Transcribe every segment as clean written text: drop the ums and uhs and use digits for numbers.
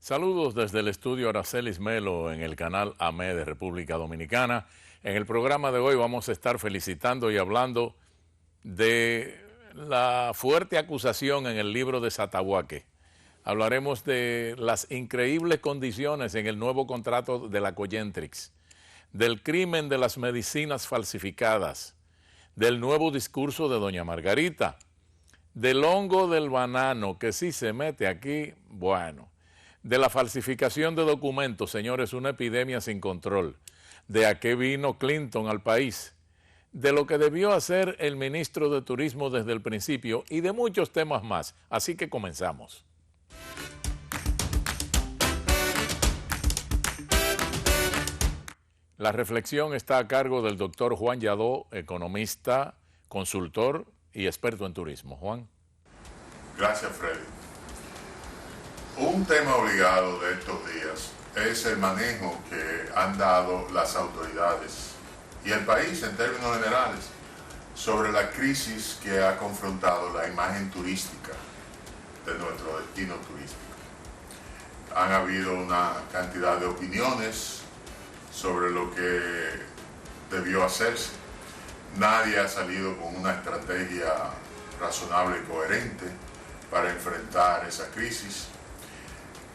Saludos desde el estudio Aracelis Melo en el canal AME de República Dominicana. En el programa de hoy vamos a estar felicitando y hablando de la fuerte acusación en el libro de Satahuaque. Hablaremos de las increíbles condiciones en el nuevo contrato de la Coyentrix, del crimen de las medicinas falsificadas, del nuevo discurso de doña Margarita, del hongo del banano que si se mete aquí, bueno, de la falsificación de documentos, señores, una epidemia sin control, de a qué vino Clinton al país, de lo que debió hacer el ministro de Turismo desde el principio y de muchos temas más. Así que comenzamos. La reflexión está a cargo del doctor Juan Yadó, economista, consultor y experto en turismo. Juan. Gracias, Freddy. Un tema obligado de estos días es el manejo que han dado las autoridades y el país en términos generales sobre la crisis que ha confrontado la imagen turística de nuestro destino turístico. Han habido una cantidad de opiniones sobre lo que debió hacerse. Nadie ha salido con una estrategia razonable y coherente para enfrentar esa crisis.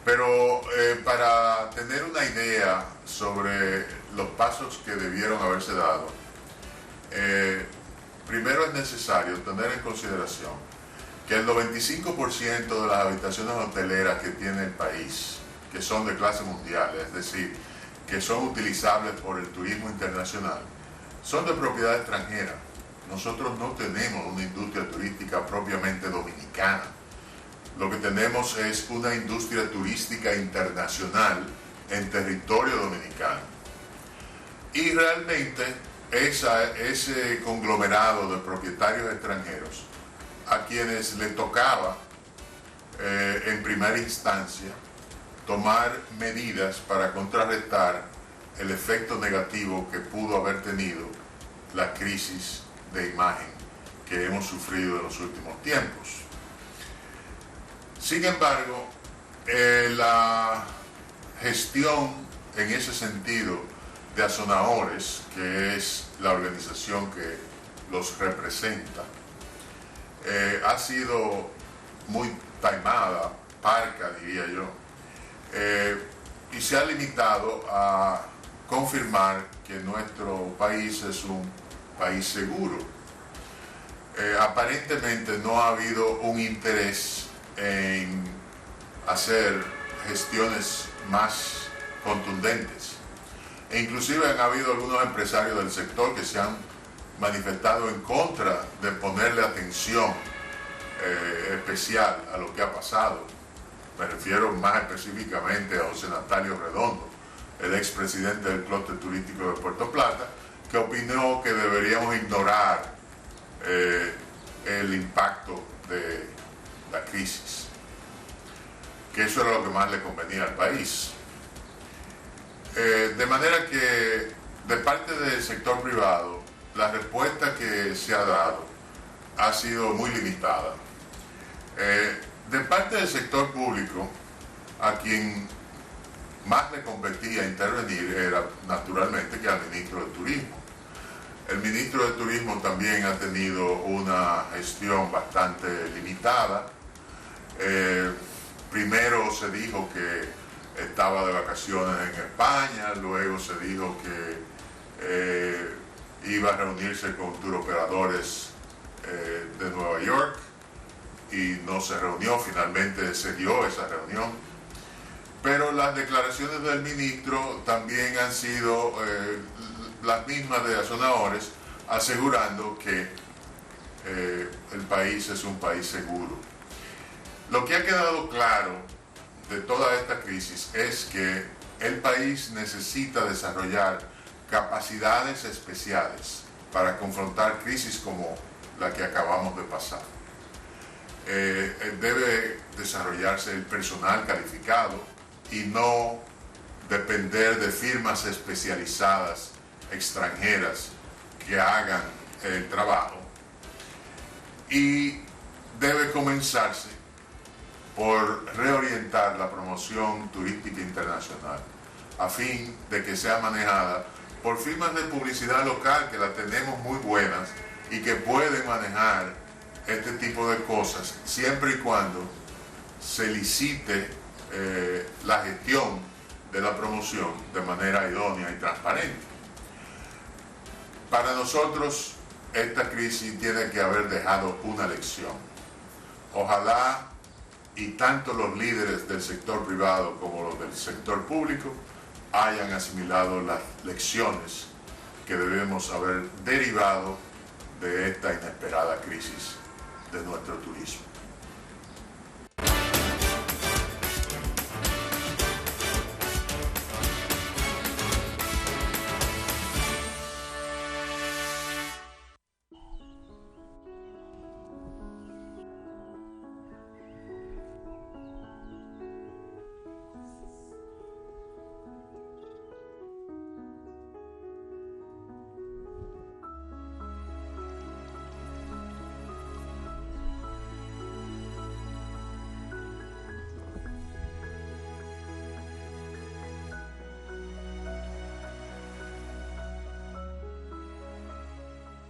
Pero para tener una idea sobre los pasos que debieron haberse dado, primero es necesario tener en consideración que el 95% de las habitaciones hoteleras que tiene el país, que son de clase mundial, es decir, que son utilizables por el turismo internacional, son de propiedad extranjera. Nosotros no tenemos una industria turística propiamente dominicana. Lo que tenemos es una industria turística internacional en territorio dominicano. Y realmente ese conglomerado de propietarios extranjeros a quienes le tocaba en primera instancia tomar medidas para contrarrestar el efecto negativo que pudo haber tenido la crisis de imagen que hemos sufrido en los últimos tiempos. Sin embargo, la gestión en ese sentido de Azonahores, que es la organización que los representa, ha sido muy taimada, parca diría yo, y se ha limitado a confirmar que nuestro país es un país seguro. Aparentemente no ha habido un interés en hacer gestiones más contundentes. E inclusive han habido algunos empresarios del sector que se han manifestado en contra de ponerle atención especial a lo que ha pasado. Me refiero más específicamente a José Natalio Redondo, el expresidente del Clúster Turístico de Puerto Plata, que opinó que deberíamos ignorar el impacto de la crisis, que eso era lo que más le convenía al país. De manera que de parte del sector privado la respuesta que se ha dado ha sido muy limitada. De parte del sector público, a quien más le competía intervenir era naturalmente que al ministro de Turismo. El ministro de Turismo también ha tenido una gestión bastante limitada. Primero se dijo que estaba de vacaciones en España, luego se dijo que iba a reunirse con turoperadores de Nueva York y no se reunió, finalmente se dio esa reunión. Pero las declaraciones del ministro también han sido las mismas de Azonahores, asegurando que el país es un país seguro. Lo que ha quedado claro de toda esta crisis es que el país necesita desarrollar capacidades especiales para confrontar crisis como la que acabamos de pasar. Debe desarrollarse el personal calificado y no depender de firmas especializadas extranjeras que hagan el trabajo. Y debe comenzarse por reorientar la promoción turística internacional, a fin de que sea manejada por firmas de publicidad local, que las tenemos muy buenas y que pueden manejar este tipo de cosas, siempre y cuando se licite la gestión de la promoción de manera idónea y transparente. Para nosotros, esta crisis tiene que haber dejado una lección. Ojalá y tanto los líderes del sector privado como los del sector público hayan asimilado las lecciones que debemos haber derivado de esta inesperada crisis de nuestro turismo.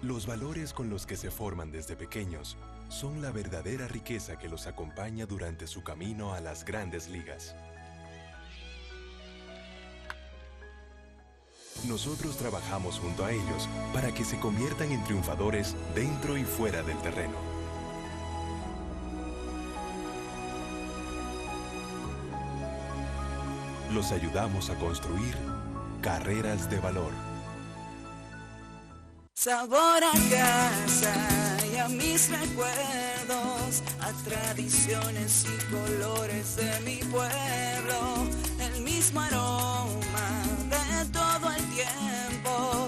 Los valores con los que se forman desde pequeños son la verdadera riqueza que los acompaña durante su camino a las grandes ligas. Nosotros trabajamos junto a ellos para que se conviertan en triunfadores dentro y fuera del terreno. Los ayudamos a construir carreras de valor. Sabor a casa y a mis recuerdos, a tradiciones y colores de mi pueblo, el mismo aroma de todo el tiempo,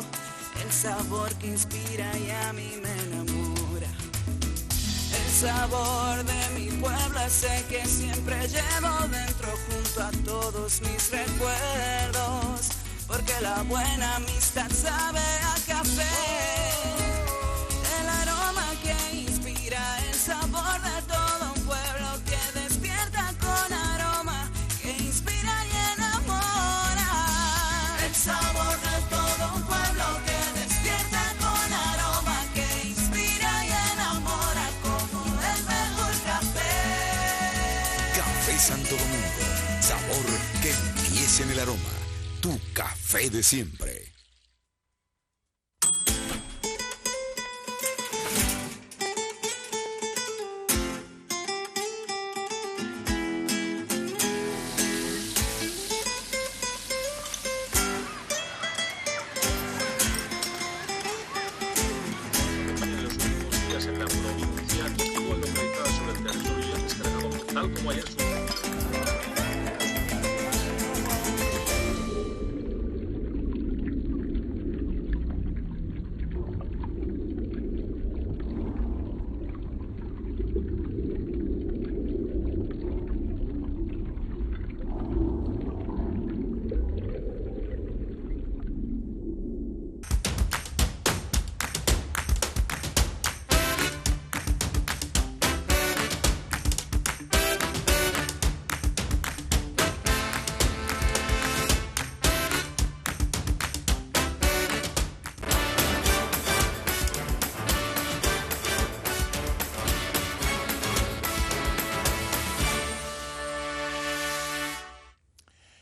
el sabor que inspira y a mí me enamora. El sabor de mi pueblo es el que siempre llevo dentro junto a todos mis recuerdos, porque la buena amistad sabe a café, el aroma que inspira, el sabor de todo un pueblo que despierta con aroma, que inspira y enamora. El sabor de todo un pueblo que despierta con aroma, que inspira y enamora como el mejor café. Café Santo Domingo, sabor que empieza en el aroma. Tu café de siempre. En la provincia estuvo localizada sobre el territorio descargado tal como ayer su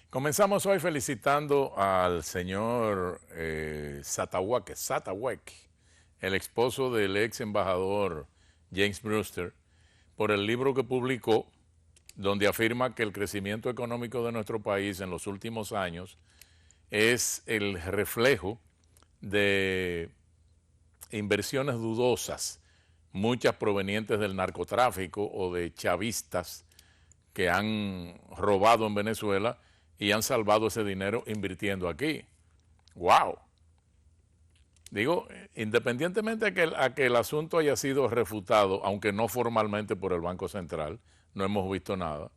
Comenzamos hoy felicitando al señor Satawake, el esposo del ex embajador James Brewster, por el libro que publicó, donde afirma que el crecimiento económico de nuestro país en los últimos años es el reflejo de inversiones dudosas, muchas provenientes del narcotráfico o de chavistas que han robado en Venezuela y han salvado ese dinero invirtiendo aquí. ¡Wow! Digo, independientemente a que el asunto haya sido refutado, aunque no formalmente por el Banco Central, no hemos visto nada,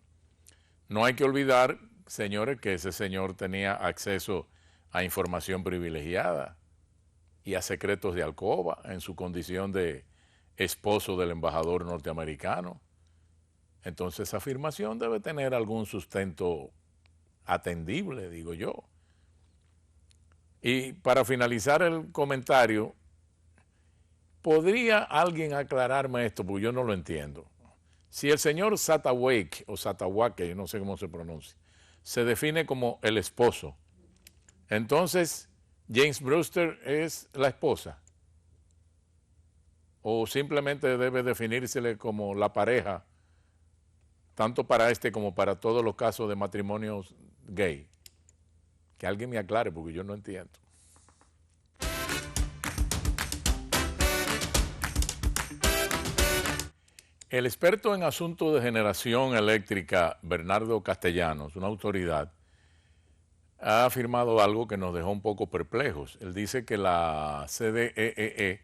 no hay que olvidar, señores, que ese señor tenía acceso a información privilegiada y a secretos de alcoba en su condición de esposo del embajador norteamericano. Entonces esa afirmación debe tener algún sustento atendible, digo yo. Y para finalizar el comentario, ¿podría alguien aclararme esto? Porque yo no lo entiendo. Si el señor Satterwhite, o Satterwhite, yo no sé cómo se pronuncia, se define como el esposo, entonces James Brewster es la esposa, o simplemente debe definírsele como la pareja, tanto para este como para todos los casos de matrimonios gay. Que alguien me aclare porque yo no entiendo. El experto en asuntos de generación eléctrica, Bernardo Castellanos, una autoridad, ha afirmado algo que nos dejó un poco perplejos. Él dice que la CDEE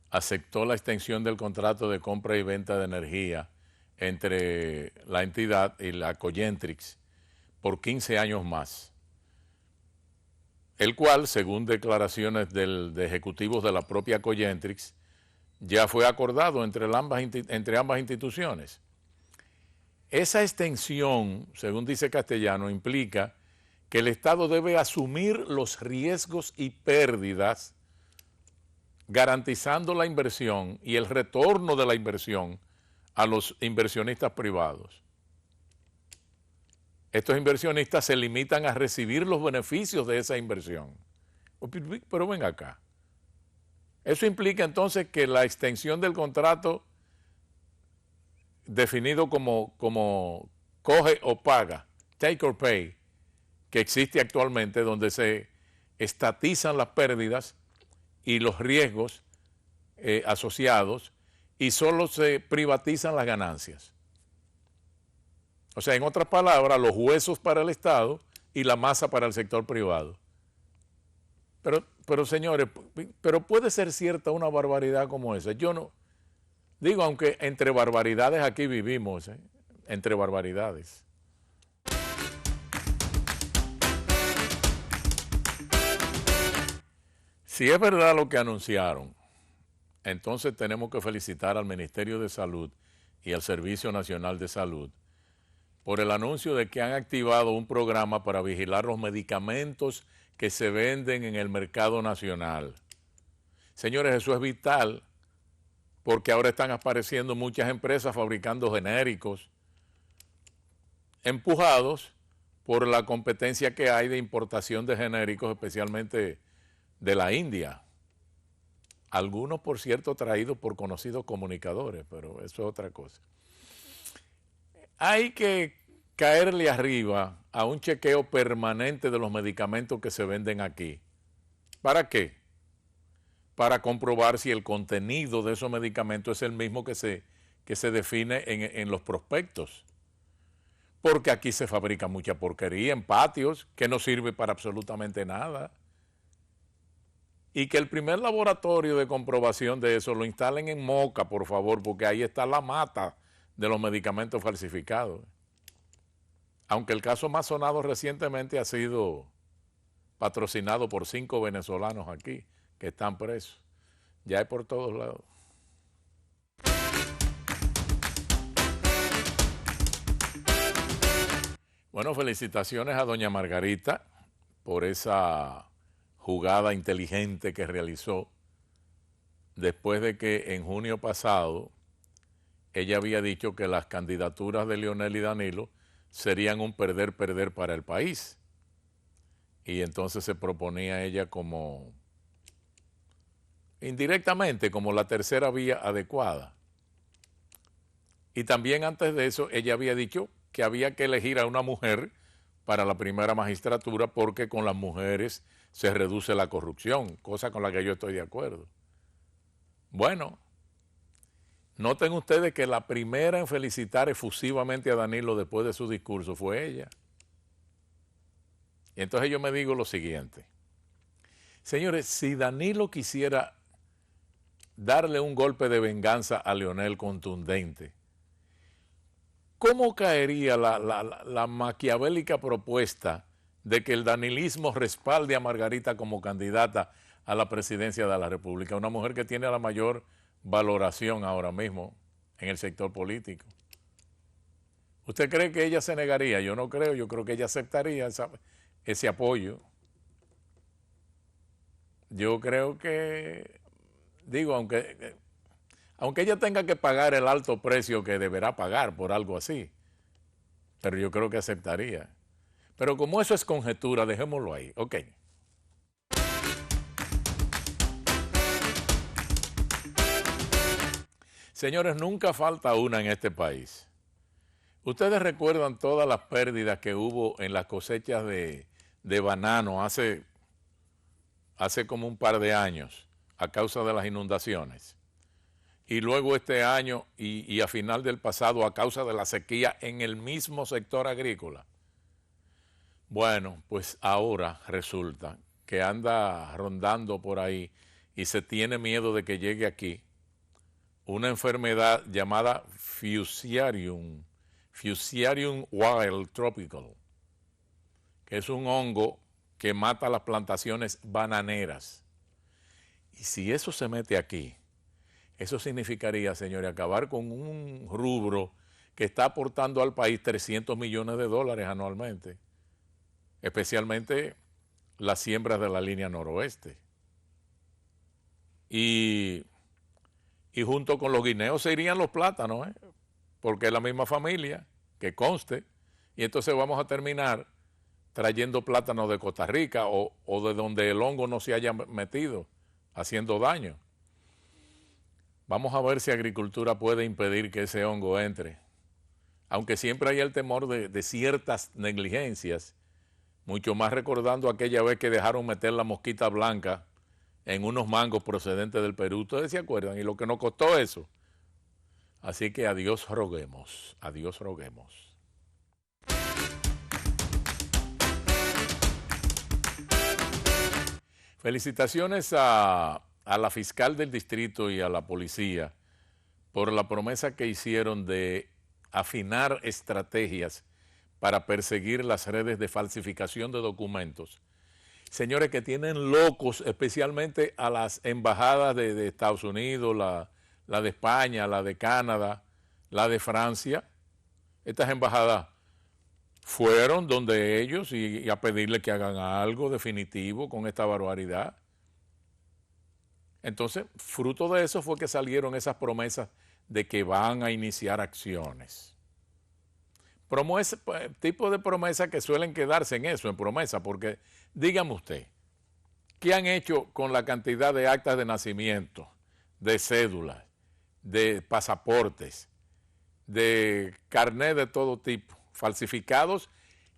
aceptó la extensión del contrato de compra y venta de energía entre la entidad y la Cogentrix por 15 años más, el cual, según declaraciones de ejecutivos de la propia Cogentrix, ya fue acordado entre ambas instituciones. Esa extensión, según dice Castellano, implica que el Estado debe asumir los riesgos y pérdidas, garantizando la inversión y el retorno de la inversión a los inversionistas privados. Estos inversionistas se limitan a recibir los beneficios de esa inversión. Pero ven acá. Eso implica entonces que la extensión del contrato definido como coge o paga, take or pay, que existe actualmente, donde se estatizan las pérdidas y los riesgos asociados y solo se privatizan las ganancias. O sea, en otras palabras, los huesos para el Estado y la masa para el sector privado. Pero señores, pero puede ser cierta una barbaridad como esa. Yo no, digo, aunque entre barbaridades aquí vivimos, entre barbaridades. Si es verdad lo que anunciaron, entonces tenemos que felicitar al Ministerio de Salud y al Servicio Nacional de Salud por el anuncio de que han activado un programa para vigilar los medicamentos que se venden en el mercado nacional. Señores, eso es vital, porque ahora están apareciendo muchas empresas fabricando genéricos, empujados por la competencia que hay de importación de genéricos, especialmente de la India. Algunos, por cierto, traídos por conocidos comunicadores, pero eso es otra cosa. Hay que caerle arriba a un chequeo permanente de los medicamentos que se venden aquí. ¿Para qué? Para comprobar si el contenido de esos medicamentos es el mismo que se define en los prospectos. Porque aquí se fabrica mucha porquería en patios que no sirve para absolutamente nada. Y que el primer laboratorio de comprobación de eso lo instalen en Moca, por favor, porque ahí está la mata de los medicamentos falsificados. Aunque el caso más sonado recientemente ha sido patrocinado por 5 venezolanos aquí, que están presos. Ya hay por todos lados. Bueno, felicitaciones a doña Margarita por esa jugada inteligente que realizó después de que en junio pasado ella había dicho que las candidaturas de Leonel y Danilo serían un perder-perder para el país. Y entonces se proponía ella como, indirectamente, como la tercera vía adecuada. Y también antes de eso, ella había dicho que había que elegir a una mujer para la primera magistratura porque con las mujeres se reduce la corrupción, cosa con la que yo estoy de acuerdo. Bueno, noten ustedes que la primera en felicitar efusivamente a Danilo después de su discurso fue ella. Y entonces yo me digo lo siguiente. Señores, si Danilo quisiera darle un golpe de venganza a Leonel contundente, ¿cómo caería la maquiavélica propuesta de que el danilismo respalde a Margarita como candidata a la presidencia de la República? Una mujer que tiene la mayor valoración ahora mismo en el sector político. ¿Usted cree que ella se negaría? Yo no creo, yo creo que ella aceptaría ese apoyo. Yo creo que, digo, aunque ella tenga que pagar el alto precio que deberá pagar por algo así, pero yo creo que aceptaría. Pero como eso es conjetura, dejémoslo ahí. Ok. Señores, nunca falta una en este país. Ustedes recuerdan todas las pérdidas que hubo en las cosechas de banano hace como un par de años a causa de las inundaciones. Y luego este año y a final del pasado a causa de la sequía en el mismo sector agrícola. Bueno, pues ahora resulta que anda rondando por ahí y se tiene miedo de que llegue aquí una enfermedad llamada Fusarium wild tropical, que es un hongo que mata las plantaciones bananeras. Y si eso se mete aquí, eso significaría, señores, acabar con un rubro que está aportando al país $300 millones anualmente, especialmente las siembras de la línea noroeste. Y junto con los guineos se irían los plátanos, porque es la misma familia, que conste, y entonces vamos a terminar trayendo plátanos de Costa Rica o de donde el hongo no se haya metido, haciendo daño. Vamos a ver si agricultura puede impedir que ese hongo entre, aunque siempre hay el temor de ciertas negligencias, mucho más recordando aquella vez que dejaron meter la mosquita blanca en unos mangos procedentes del Perú. ¿Ustedes se acuerdan? Y lo que nos costó eso. Así que a Dios roguemos, a Dios roguemos. Felicitaciones a la fiscal del distrito y a la policía por la promesa que hicieron de afinar estrategias para perseguir las redes de falsificación de documentos. Señores, que tienen locos especialmente a las embajadas de Estados Unidos, la de España, la de Canadá, la de Francia. Estas embajadas fueron donde ellos y a pedirle que hagan algo definitivo con esta barbaridad. Entonces, fruto de eso fue que salieron esas promesas de que van a iniciar acciones. Tipo de promesa que suelen quedarse en eso, en promesa, porque dígame usted, ¿qué han hecho con la cantidad de actas de nacimiento, de cédulas, de pasaportes, de carnet de todo tipo, falsificados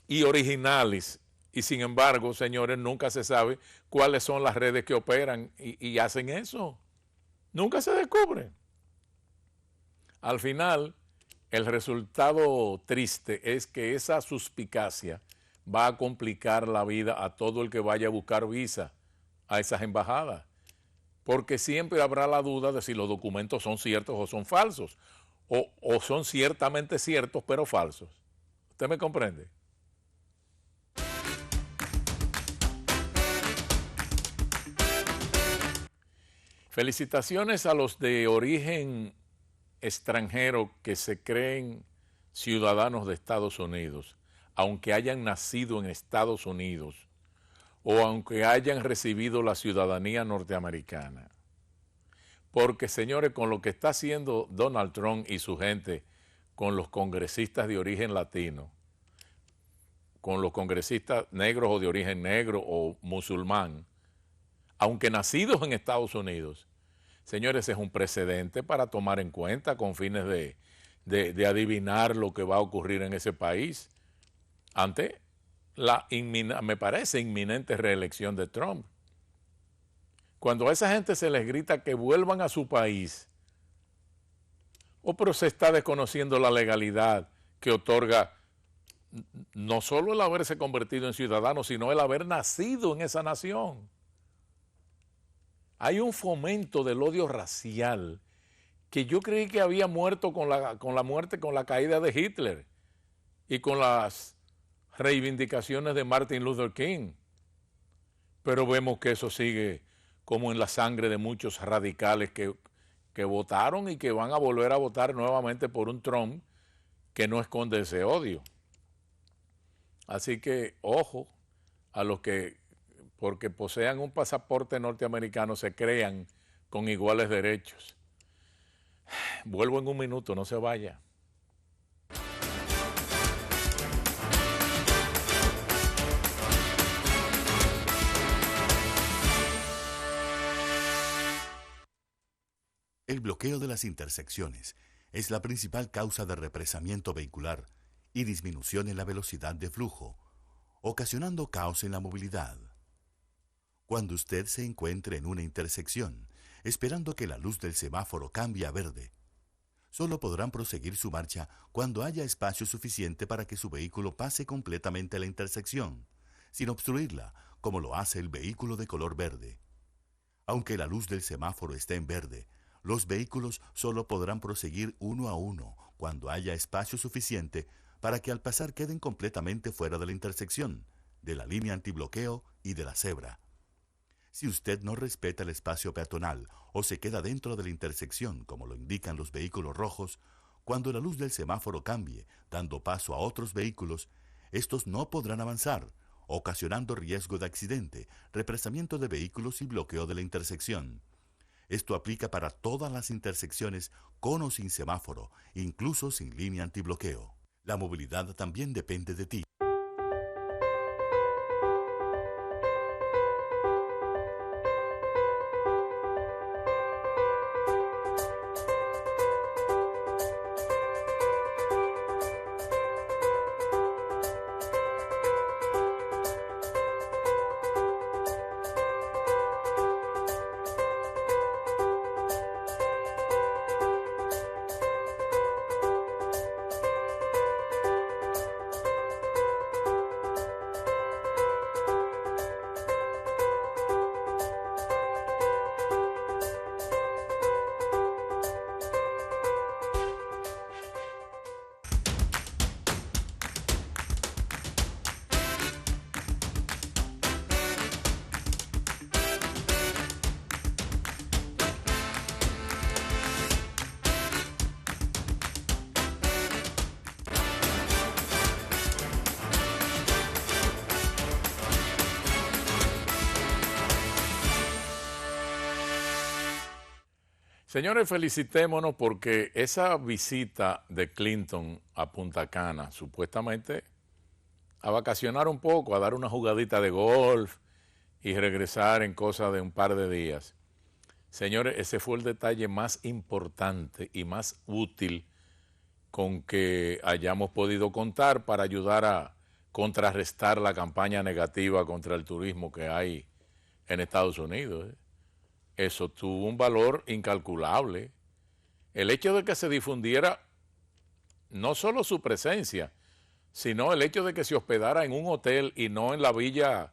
y originales? Y sin embargo, señores, nunca se sabe cuáles son las redes que operan y hacen eso. Nunca se descubre. Al final, el resultado triste es que esa suspicacia va a complicar la vida a todo el que vaya a buscar visa a esas embajadas, porque siempre habrá la duda de si los documentos son ciertos o son falsos, o son ciertamente ciertos pero falsos. ¿Usted me comprende? Felicitaciones a los de origen extranjero que se creen ciudadanos de Estados Unidos, aunque hayan nacido en Estados Unidos o aunque hayan recibido la ciudadanía norteamericana. Porque, señores, con lo que está haciendo Donald Trump y su gente con los congresistas de origen latino, con los congresistas negros o de origen negro o musulmán, aunque nacidos en Estados Unidos, señores, es un precedente para tomar en cuenta con fines de adivinar lo que va a ocurrir en ese país ante la, me parece, inminente reelección de Trump. Cuando a esa gente se les grita que vuelvan a su país, pero se está desconociendo la legalidad que otorga no solo el haberse convertido en ciudadano, sino el haber nacido en esa nación. Hay un fomento del odio racial que yo creí que había muerto con la caída de Hitler y con las reivindicaciones de Martin Luther King. Pero vemos que eso sigue como en la sangre de muchos radicales que votaron y que van a volver a votar nuevamente por un Trump que no esconde ese odio. Así que, ojo, a los que, porque posean un pasaporte norteamericano, se crean con iguales derechos. Vuelvo en un minuto, no se vaya. El bloqueo de las intersecciones es la principal causa de represamiento vehicular y disminución en la velocidad de flujo, ocasionando caos en la movilidad. Cuando usted se encuentre en una intersección, esperando que la luz del semáforo cambie a verde, solo podrán proseguir su marcha cuando haya espacio suficiente para que su vehículo pase completamente la intersección, sin obstruirla, como lo hace el vehículo de color verde. Aunque la luz del semáforo esté en verde, los vehículos solo podrán proseguir uno a uno cuando haya espacio suficiente para que al pasar queden completamente fuera de la intersección, de la línea antibloqueo y de la cebra. Si usted no respeta el espacio peatonal o se queda dentro de la intersección, como lo indican los vehículos rojos, cuando la luz del semáforo cambie, dando paso a otros vehículos, estos no podrán avanzar, ocasionando riesgo de accidente, represamiento de vehículos y bloqueo de la intersección. Esto aplica para todas las intersecciones con o sin semáforo, incluso sin línea antibloqueo. La movilidad también depende de ti. Señores, felicitémonos porque esa visita de Clinton a Punta Cana, supuestamente a vacacionar un poco, a dar una jugadita de golf y regresar en cosa de un par de días. Señores, ese fue el detalle más importante y más útil con que hayamos podido contar para ayudar a contrarrestar la campaña negativa contra el turismo que hay en Estados Unidos. Eso tuvo un valor incalculable. El hecho de que se difundiera no solo su presencia, sino el hecho de que se hospedara en un hotel y no en la villa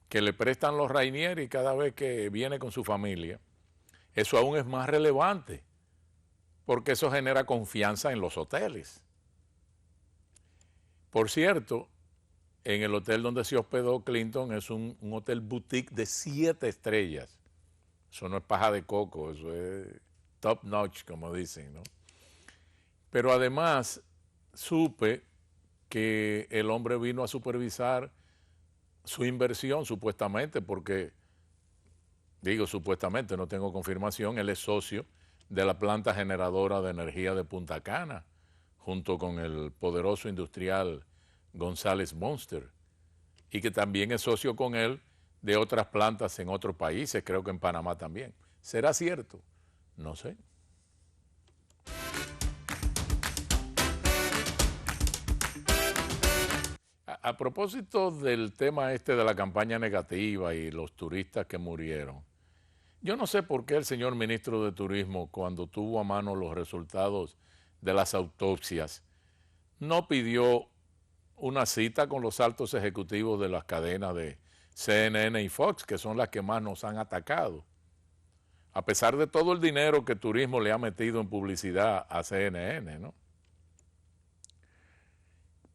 que le prestan los Rainieri cada vez que viene con su familia, eso aún es más relevante, porque eso genera confianza en los hoteles. Por cierto, en el hotel donde se hospedó Clinton es un hotel boutique de 7 estrellas. Eso no es paja de coco, eso es top notch, como dicen, ¿no? Pero además supe que el hombre vino a supervisar su inversión, supuestamente, porque, digo supuestamente, no tengo confirmación, él es socio de la planta generadora de energía de Punta Cana, junto con el poderoso industrial González Monster, y que también es socio con él de otras plantas en otros países, creo que en Panamá también. ¿Será cierto? No sé. A propósito del tema este de la campaña negativa y los turistas que murieron, yo no sé por qué el señor ministro de Turismo, cuando tuvo a mano los resultados de las autopsias, no pidió una cita con los altos ejecutivos de las cadenas de CNN y Fox, que son las que más nos han atacado. A pesar de todo el dinero que Turismo le ha metido en publicidad a CNN, ¿no?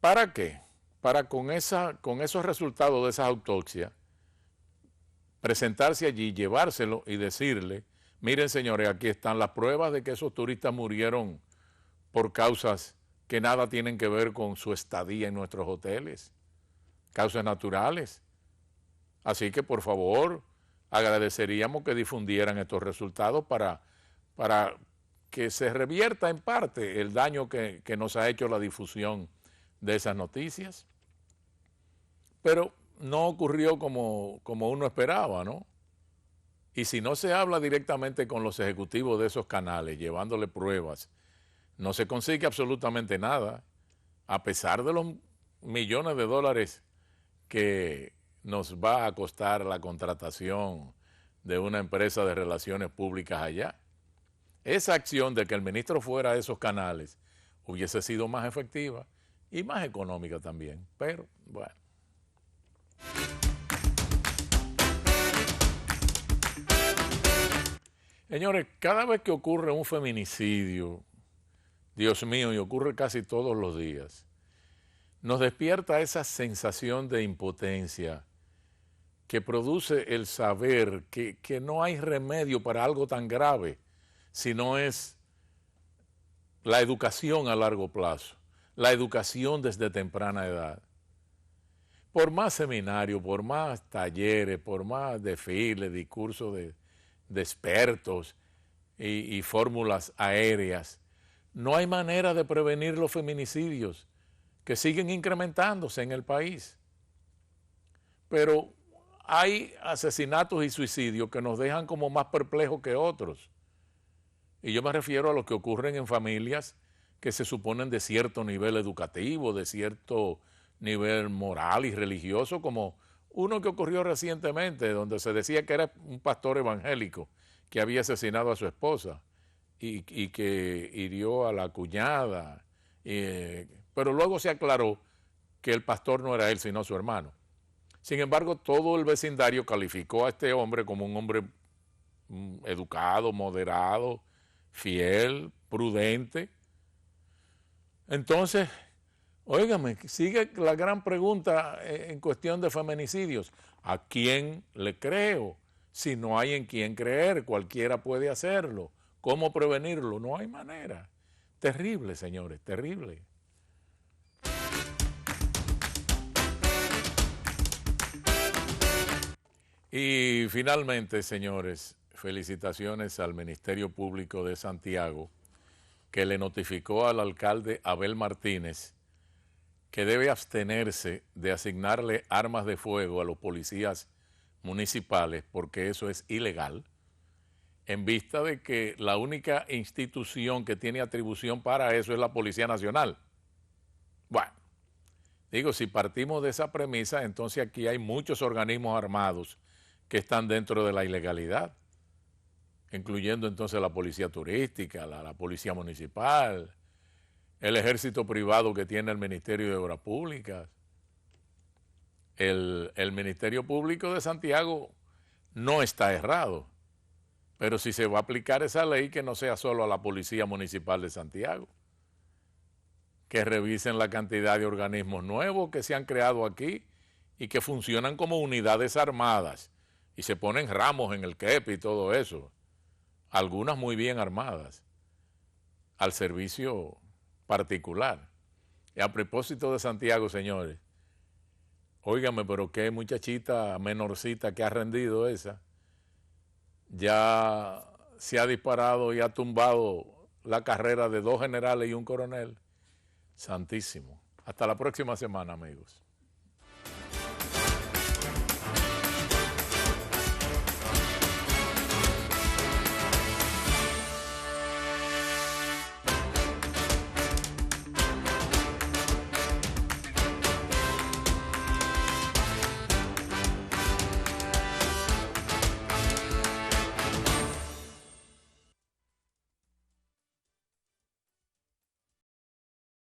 ¿Para qué? Para con esos resultados de esas autopsias, presentarse allí, llevárselo y decirle, miren señores, aquí están las pruebas de que esos turistas murieron por causas que nada tienen que ver con su estadía en nuestros hoteles, causas naturales. Así que, por favor, agradeceríamos que difundieran estos resultados para que se revierta en parte el daño que nos ha hecho la difusión de esas noticias. Pero no ocurrió como uno esperaba, ¿no? Y si no se habla directamente con los ejecutivos de esos canales, llevándole pruebas, no se consigue absolutamente nada, a pesar de los millones de dólares que nos va a costar la contratación de una empresa de relaciones públicas allá. Esa acción de que el ministro fuera a esos canales hubiese sido más efectiva y más económica también, pero bueno. Señores, cada vez que ocurre un feminicidio, Dios mío, y ocurre casi todos los días, nos despierta esa sensación de impotencia que produce el saber que no hay remedio para algo tan grave, sino es la educación a largo plazo, la educación desde temprana edad. Por más seminarios, por más talleres, por más desfiles, discursos de expertos y fórmulas aéreas, no hay manera de prevenir los feminicidios que siguen incrementándose en el país. Pero hay asesinatos y suicidios que nos dejan como más perplejos que otros. Y yo me refiero a los que ocurren en familias que se suponen de cierto nivel educativo, de cierto nivel moral y religioso, como uno que ocurrió recientemente, donde se decía que era un pastor evangélico que había asesinado a su esposa y que hirió a la cuñada, pero luego se aclaró que el pastor no era él, sino su hermano. Sin embargo, todo el vecindario calificó a este hombre como un hombre educado, moderado, fiel, prudente. Entonces, óigame, sigue la gran pregunta en cuestión de feminicidios. ¿A quién le creo? Si no hay en quién creer, cualquiera puede hacerlo. ¿Cómo prevenirlo? No hay manera. Terrible, señores, terrible. Y finalmente, señores, felicitaciones al Ministerio Público de Santiago, que le notificó al alcalde Abel Martínez que debe abstenerse de asignarle armas de fuego a los policías municipales, porque eso es ilegal, en vista de que la única institución que tiene atribución para eso es la Policía Nacional. Bueno, digo, si partimos de esa premisa, entonces aquí hay muchos organismos armados que están dentro de la ilegalidad, incluyendo entonces la policía turística, la policía municipal, el ejército privado que tiene el Ministerio de Obras Públicas. El Ministerio Público de Santiago no está errado, pero si se va a aplicar esa ley, que no sea solo a la Policía Municipal de Santiago, que revisen la cantidad de organismos nuevos que se han creado aquí y que funcionan como unidades armadas y se ponen ramos en el quepe y todo eso, algunas muy bien armadas, al servicio particular. Y a propósito de Santiago, señores, óigame, pero qué muchachita menorcita que ha rendido esa. Ya se ha disparado y ha tumbado la carrera de 2 generales y un coronel. Santísimo. Hasta la próxima semana, amigos.